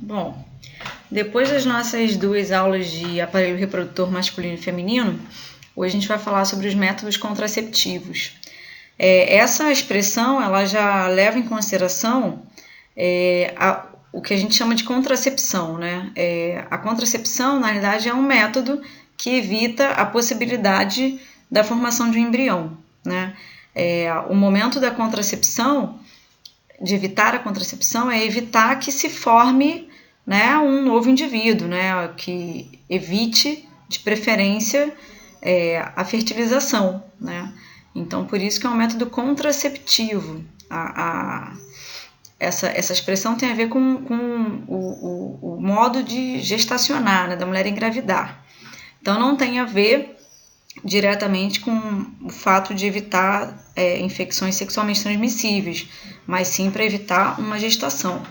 Bom, depois das nossas 2 aulas de aparelho reprodutor masculino e feminino, hoje a gente vai falar sobre os métodos contraceptivos. Essa expressão ela já leva em consideração o que a gente chama de contracepção, né? A contracepção, na realidade, é um método que evita a possibilidade da formação de um embrião, né? O momento da contracepção, de evitar a contracepção, é evitar que se forme, né, um novo indivíduo, né, que evite, de preferência, a fertilização, né? Então, por isso que é um método contraceptivo. Essa expressão tem a ver com o modo de gestacionar, né, da mulher engravidar. Então, não tem a ver diretamente com o fato de evitar infecções sexualmente transmissíveis, mas sim para evitar uma gestação.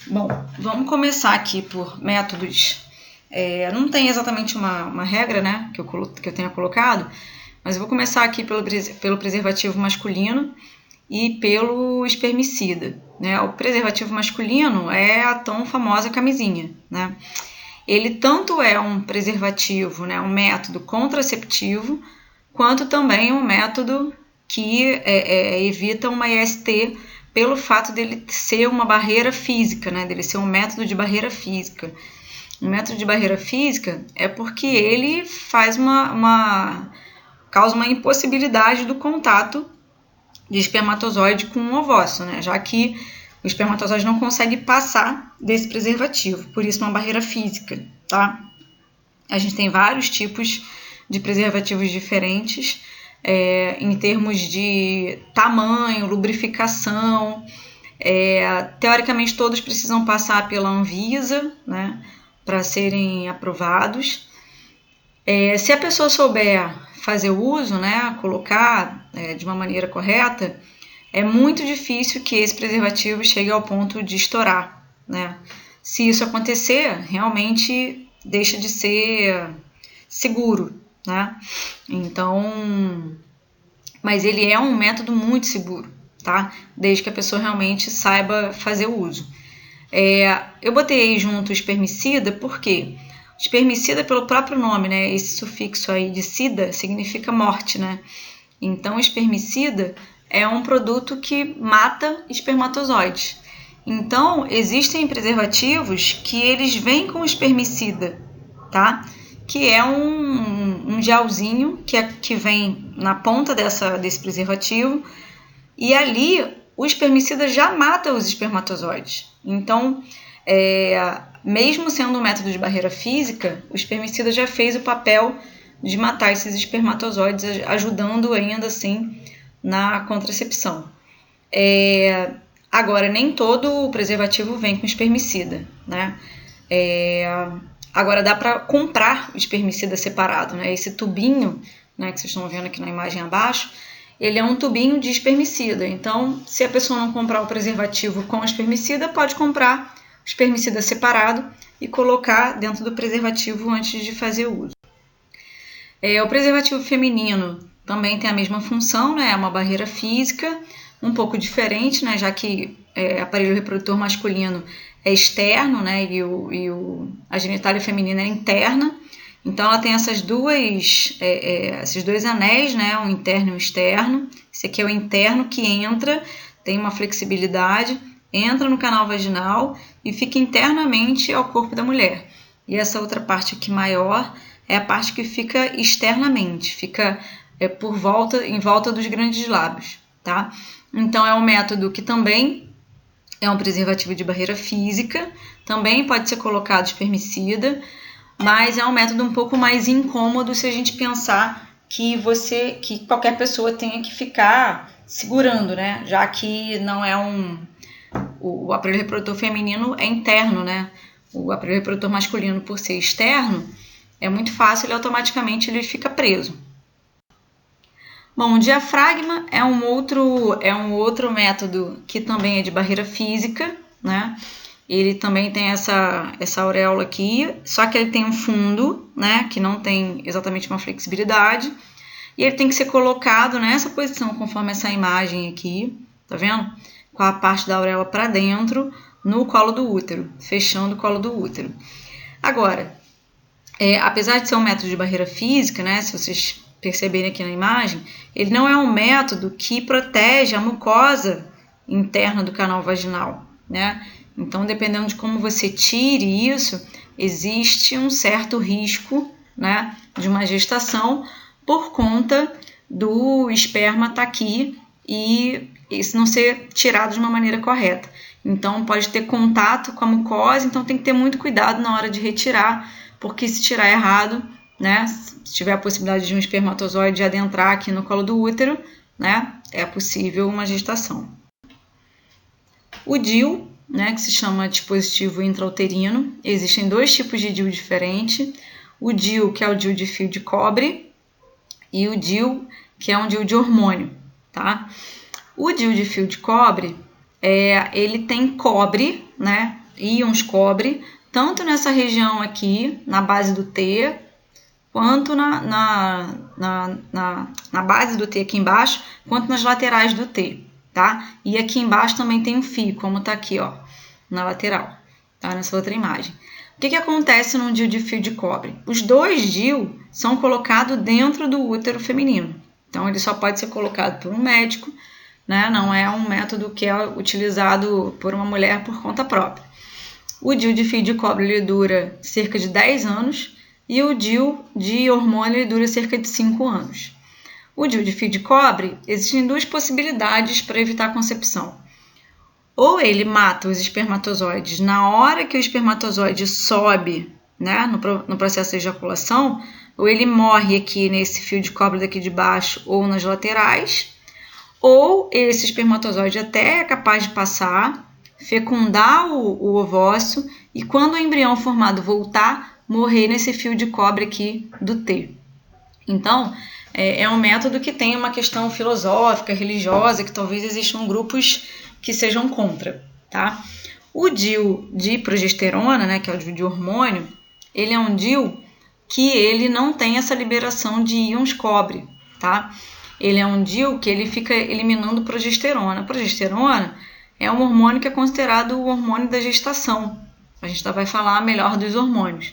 Bom, vamos começar aqui por métodos. Não tem exatamente uma regra, né, que eu tenha colocado, mas eu vou começar aqui pelo preservativo masculino e pelo espermicida, né? O preservativo masculino é a tão famosa camisinha, né? Ele tanto é um preservativo, né, um método contraceptivo, quanto também um método que evita uma IST pelo fato dele ser uma barreira física, né, dele ser um método de barreira física. O método de barreira física é porque ele faz causa uma impossibilidade do contato de espermatozoide com o ovócito, né, já que o espermatozoide não consegue passar desse preservativo, por isso uma barreira física, tá? A gente tem vários tipos de preservativos diferentes, em termos de tamanho, lubrificação. Teoricamente, todos precisam passar pela Anvisa, né, para serem aprovados. Se a pessoa souber fazer o uso, né, colocar de uma maneira correta, é muito difícil que esse preservativo chegue ao ponto de estourar, né? Se isso acontecer, realmente deixa de ser seguro, né? Então, mas ele é um método muito seguro, tá? Desde que a pessoa realmente saiba fazer o uso. Eu botei aí junto o espermicida, porque o espermicida, pelo próprio nome, né? Esse sufixo aí de cida significa morte, né? Então, o espermicida é um produto que mata espermatozoides. Então, existem preservativos que eles vêm com espermicida, tá? Que é um gelzinho que vem na ponta desse preservativo, e ali o espermicida já mata os espermatozoides. Então, mesmo sendo um método de barreira física, o espermicida já fez o papel de matar esses espermatozoides, ajudando ainda assim na contracepção. Agora, nem todo o preservativo vem com espermicida, né? Agora, dá para comprar o espermicida separado, né? Esse tubinho, né, que vocês estão vendo aqui na imagem abaixo, ele é um tubinho de espermicida. Então, se a pessoa não comprar o preservativo com espermicida, pode comprar o espermicida separado e colocar dentro do preservativo antes de fazer o uso. O preservativo feminino também tem a mesma função, né? É uma barreira física, um pouco diferente, né? Já que aparelho reprodutor masculino é externo, né? E a genitália feminina é interna. Então, ela tem esses dois anéis, né? Um interno e um externo. Esse aqui é o interno que entra, tem uma flexibilidade, entra no canal vaginal e fica internamente ao corpo da mulher. E essa outra parte aqui maior é a parte que fica externamente, fica em volta dos grandes lábios, tá? Então, é um método que também é um preservativo de barreira física, também pode ser colocado espermicida, mas é um método um pouco mais incômodo se a gente pensar que qualquer pessoa tenha que ficar segurando, né? Já que não é o aparelho reprodutor feminino é interno, né? O aparelho reprodutor masculino, por ser externo, é muito fácil, ele fica preso. Bom, o diafragma é um outro método que também é de barreira física, né? Ele também tem essa auréola aqui, só que ele tem um fundo, né? Que não tem exatamente uma flexibilidade, e ele tem que ser colocado nessa posição, conforme essa imagem aqui, tá vendo? Com a parte da auréola para dentro, no colo do útero, fechando o colo do útero. Agora, apesar de ser um método de barreira física, né, se vocês perceberem aqui na imagem, ele não é um método que protege a mucosa interna do canal vaginal, né? Então, dependendo de como você tire isso, existe um certo risco, né, de uma gestação por conta do esperma estar aqui e isso não ser tirado de uma maneira correta. Então, pode ter contato com a mucosa, então tem que ter muito cuidado na hora de retirar, porque se tirar errado, né, se tiver a possibilidade de um espermatozoide adentrar aqui no colo do útero, né, é possível uma gestação. O DIU, né, que se chama dispositivo intrauterino, existem 2 tipos de DIU diferentes. O DIU, que é o DIU de fio de cobre, e o DIU, que é um DIU de hormônio, tá? O DIU de fio de cobre, ele tem cobre, né, íons cobre, tanto nessa região aqui, na base do T, quanto na base do T aqui embaixo, quanto nas laterais do T, tá? E aqui embaixo também tem um fio, como tá aqui, ó, na lateral, tá? Nessa outra imagem. O que acontece num DIU de fio de cobre? Os 2 DIU são colocados dentro do útero feminino. Então, ele só pode ser colocado por um médico, né? Não é um método que é utilizado por uma mulher por conta própria. O DIU de fio de cobre ele dura cerca de 10 anos e o DIU de hormônio ele dura cerca de 5 anos. O DIU de fio de cobre, existem 2 possibilidades para evitar a concepção. Ou ele mata os espermatozoides na hora que o espermatozoide sobe, né, no processo de ejaculação, ou ele morre aqui nesse fio de cobre daqui de baixo ou nas laterais, ou esse espermatozoide até é capaz de passar, fecundar o ovócito e quando o embrião formado voltar, morrer nesse fio de cobre aqui do T. Então, é um método que tem uma questão filosófica, religiosa, que talvez existam grupos que sejam contra, tá? O DIU de progesterona, né, que é o DIU de hormônio, ele é um DIU que ele não tem essa liberação de íons cobre, tá? Ele é um DIU que ele fica eliminando progesterona. A progesterona é um hormônio que é considerado o hormônio da gestação. A gente vai falar melhor dos hormônios.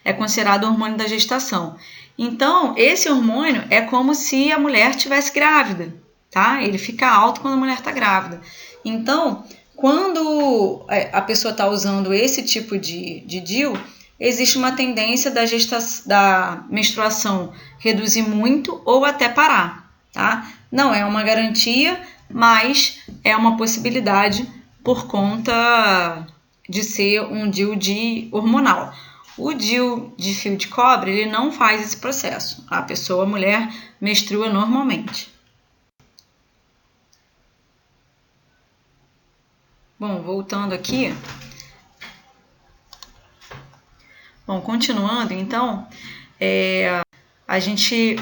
É considerado o hormônio da gestação. Então, esse hormônio é como se a mulher estivesse grávida, tá? Ele fica alto quando a mulher está grávida. Então, quando a pessoa está usando esse tipo de DIU, existe uma tendência da menstruação reduzir muito ou até parar, tá? Não é uma garantia, mas é uma possibilidade por conta de ser um DIU de hormonal. O DIU de fio de cobre, ele não faz esse processo. A mulher, menstrua normalmente. Bom, voltando aqui. Bom, continuando, então, a gente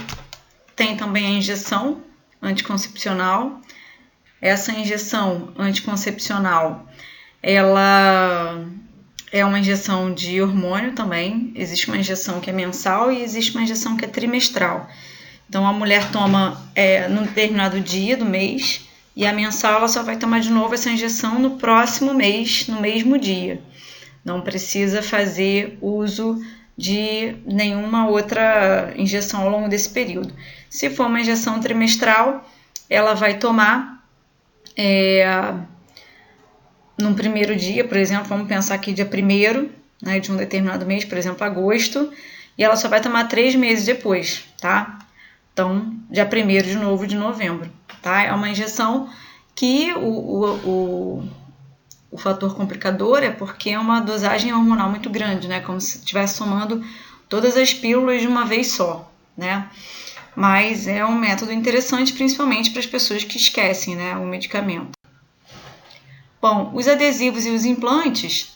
tem também a injeção anticoncepcional. Essa injeção anticoncepcional, ela é uma injeção de hormônio também. Existe uma injeção que é mensal e existe uma injeção que é trimestral. Então, a mulher toma num determinado dia do mês e a mensal ela só vai tomar de novo essa injeção no próximo mês, no mesmo dia. Não precisa fazer uso de nenhuma outra injeção ao longo desse período. Se for uma injeção trimestral, ela vai tomar num primeiro dia, por exemplo, vamos pensar aqui dia 1º, né, de um determinado mês, por exemplo, agosto, e ela só vai tomar 3 meses depois, tá? Então, dia 1º de novo de novembro, tá? É uma injeção que o fator complicador é porque é uma dosagem hormonal muito grande, né? Como se estivesse tomando todas as pílulas de uma vez só, né? Mas é um método interessante, principalmente para as pessoas que esquecem, né, o medicamento. Bom, os adesivos e os implantes,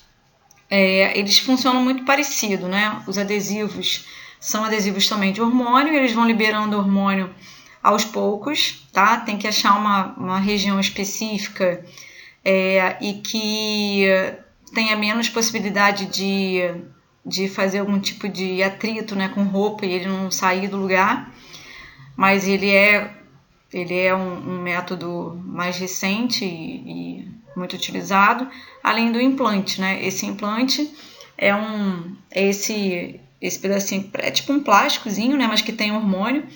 eles funcionam muito parecido, né? Os adesivos são adesivos também de hormônio, eles vão liberando hormônio aos poucos, tá? Tem que achar uma região específica e que tenha menos possibilidade de fazer algum tipo de atrito, né, com roupa e ele não sair do lugar. Mas ele é um método mais recente e muito utilizado, além do implante, né? Esse implante é esse pedacinho, é tipo um plásticozinho, né? Mas que tem hormônio,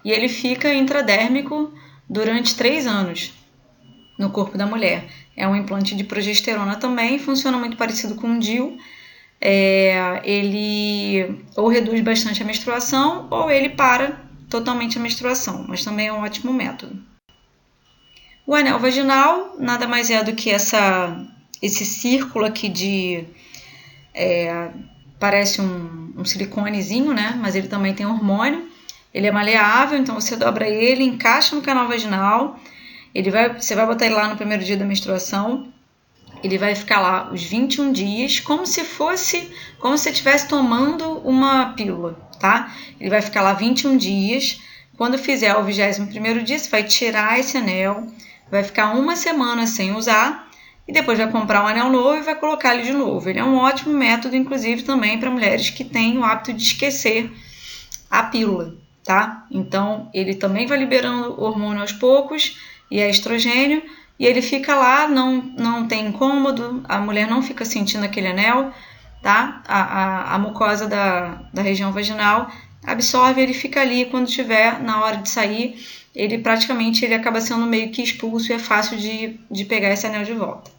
e ele fica intradérmico durante 3 anos no corpo da mulher. É um implante de progesterona também, funciona muito parecido com um DIU. Ele ou reduz bastante a menstruação ou ele para totalmente a menstruação, mas também é um ótimo método. O anel vaginal nada mais é do que esse círculo aqui parece um siliconezinho, né? Mas ele também tem hormônio. Ele é maleável, então você dobra ele, encaixa no canal vaginal. Você vai botar ele lá no primeiro dia da menstruação. Ele vai ficar lá os 21 dias, como se você estivesse tomando uma pílula, tá? Ele vai ficar lá 21 dias. Quando fizer o 21º dia, você vai tirar esse anel, vai ficar 1 semana sem usar e depois vai comprar um anel novo e vai colocar ele de novo. Ele é um ótimo método, inclusive, também para mulheres que têm o hábito de esquecer a pílula, tá? Então, ele também vai liberando hormônio aos poucos e é estrogênio, e ele fica lá, não tem incômodo, a mulher não fica sentindo aquele anel, tá? A mucosa da região vaginal absorve, ele fica ali, quando tiver na hora de sair, ele acaba sendo meio que expulso e é fácil de pegar esse anel de volta.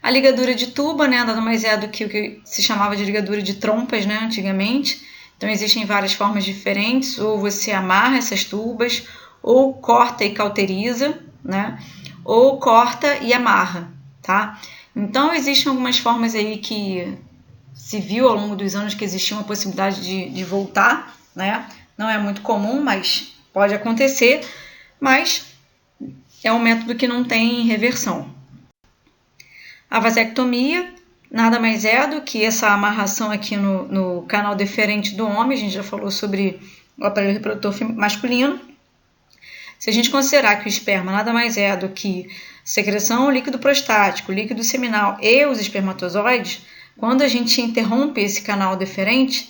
A ligadura de tuba, né, nada mais é do que o que se chamava de ligadura de trompas, né, antigamente. Então existem várias formas diferentes, ou você amarra essas tubas, ou corta e cauteriza, né, ou corta e amarra, tá? Então existem algumas formas aí que se viu ao longo dos anos que existia uma possibilidade de voltar, né? Não é muito comum, mas pode acontecer, mas é um método que não tem reversão. A vasectomia nada mais é do que essa amarração aqui no canal deferente do homem. A gente já falou sobre o aparelho reprodutor masculino. Se a gente considerar que o esperma nada mais é do que secreção líquido prostático, líquido seminal e os espermatozoides, quando a gente interrompe esse canal deferente,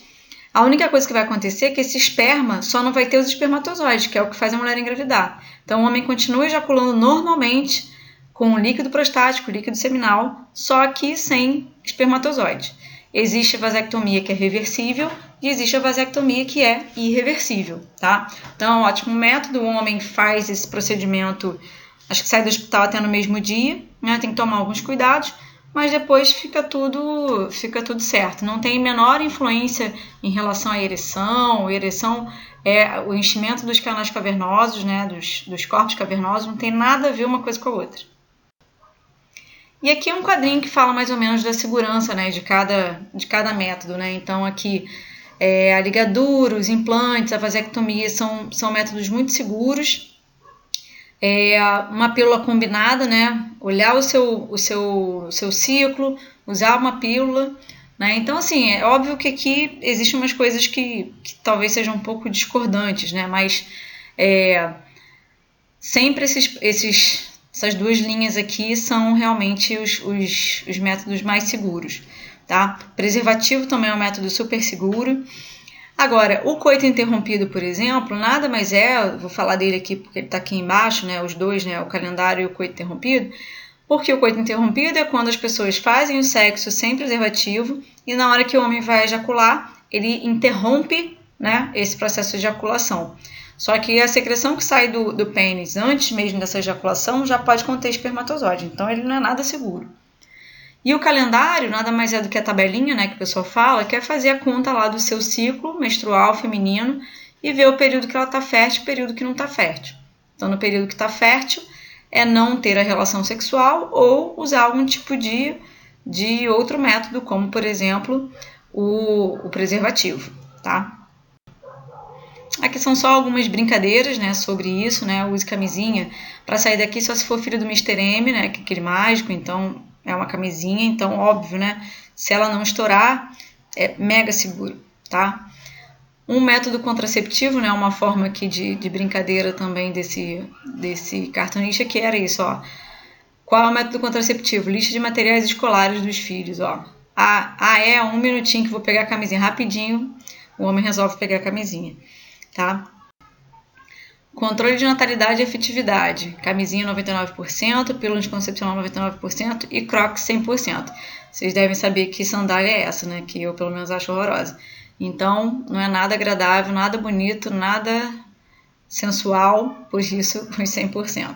a única coisa que vai acontecer é que esse esperma só não vai ter os espermatozoides, que é o que faz a mulher engravidar. Então o homem continua ejaculando normalmente com líquido prostático, líquido seminal, só que sem espermatozoide. Existe a vasectomia que é reversível e existe a vasectomia que é irreversível, tá? Então é um ótimo método, o homem faz esse procedimento, acho que sai do hospital até no mesmo dia, né? Tem que tomar alguns cuidados, mas depois fica tudo certo. Não tem menor influência em relação à ereção. A ereção é o enchimento dos canais cavernosos, né? Dos corpos cavernosos, não tem nada a ver uma coisa com a outra. E aqui é um quadrinho que fala mais ou menos da segurança, né, de cada método, né? Então aqui a ligadura, os implantes, a vasectomia são métodos muito seguros. Uma pílula combinada, né? Olhar o seu ciclo, usar uma pílula, né? Então assim, é óbvio que aqui existem umas coisas que talvez sejam um pouco discordantes, né? Mas sempre essas duas linhas aqui são realmente os métodos mais seguros, tá? Preservativo também é um método super seguro. Agora, o coito interrompido, por exemplo, nada mais vou falar dele aqui porque ele está aqui embaixo, né? Os dois, né? O calendário e o coito interrompido. Porque o coito interrompido é quando as pessoas fazem o sexo sem preservativo e na hora que o homem vai ejacular, ele interrompe, né, esse processo de ejaculação. Só que a secreção que sai do pênis antes mesmo dessa ejaculação já pode conter espermatozoide, então ele não é nada seguro. E o calendário nada mais é do que a tabelinha, né, que o pessoal fala, que é fazer a conta lá do seu ciclo menstrual feminino e ver o período que ela está fértil e o período que não está fértil. Então, no período que está fértil, é não ter a relação sexual ou usar algum tipo de outro método, como, por exemplo, o preservativo, tá? Aqui são só algumas brincadeiras, né, sobre isso, né? Use camisinha para sair daqui só se for filho do Mr. M, né, que é aquele mágico, então é uma camisinha, então óbvio, né? Se ela não estourar, é mega seguro, tá? Um método contraceptivo, né, uma forma aqui de brincadeira também desse cartunista, que era isso, ó. Qual é o método contraceptivo? Lista de materiais escolares dos filhos, ó. Um minutinho que vou pegar a camisinha rapidinho, o homem resolve pegar a camisinha. Tá? Controle de natalidade e efetividade. Camisinha 99%, pílula anticoncepcional 99% e Crocs 100%. Vocês devem saber que sandália é essa, né? Que eu pelo menos acho horrorosa. Então, não é nada agradável, nada bonito, nada sensual, por isso os 100%.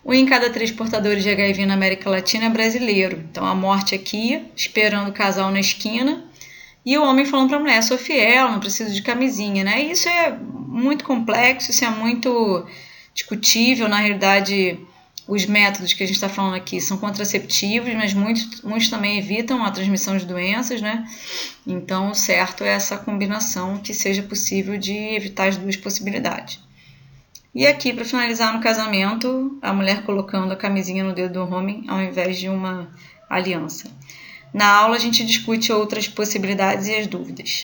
1 em cada 3 portadores de HIV na América Latina é brasileiro. Então, a morte aqui, esperando o casal na esquina, e o homem falando para a mulher, sou fiel, não preciso de camisinha, né? Isso é muito complexo, isso é muito discutível. Na realidade, os métodos que a gente está falando aqui são contraceptivos, mas muitos também evitam a transmissão de doenças, né? Então, o certo é essa combinação que seja possível de evitar as duas possibilidades. E aqui, para finalizar no casamento, a mulher colocando a camisinha no dedo do homem ao invés de uma aliança. Na aula, a gente discute outras possibilidades e as dúvidas.